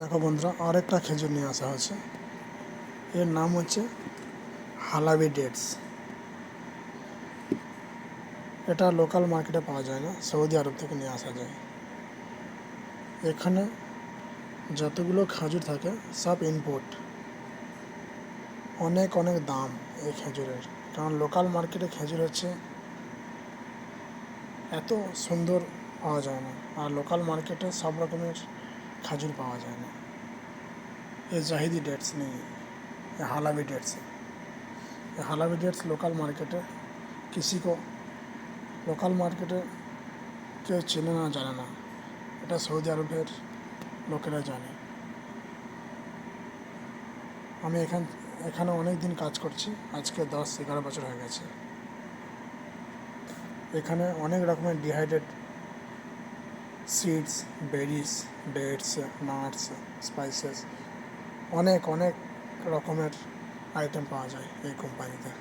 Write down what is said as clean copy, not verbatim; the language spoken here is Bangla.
দেখো বন্ধুরা, আরেকটা খেজুর নিয়ে আসা হয়েছে। এর নাম হচ্ছে হালাবি ডেটস। এটা লোকাল মার্কেটে পাওয়া যায় না, সৌদি আরব থেকে নিয়ে আসা যায়। এখানে যতগুলো খেজুর থাকে সব ইম্পোর্ট। অনেক অনেক দাম এই খেজুরের, কারণ লোকাল মার্কেটে খেজুর হচ্ছে এত সুন্দর পাওয়া যায় না, আর লোকাল মার্কেটে সব রকমের খেজুর পাওয়া যায় না। ये জাহিদি ডেটস নেই, ये हालावी डेट्स है। ये हालावी डेट्स लोकल मार्केट है। किसी को লোকাল মার্কেটে কেউ চেনে না, জানে না। এটা সৌদি আরবের লোকেরা জানে। আমি এখানে অনেক দিন কাজ করছি, আজকে 10-11 বছর হয়ে গেছে। এখানে অনেক রকমের dehydrate seeds, berries, dates, nuts, spices, অনেক অনেক রকমের আইটেম পাওয়া যায় এই কোম্পানিতে।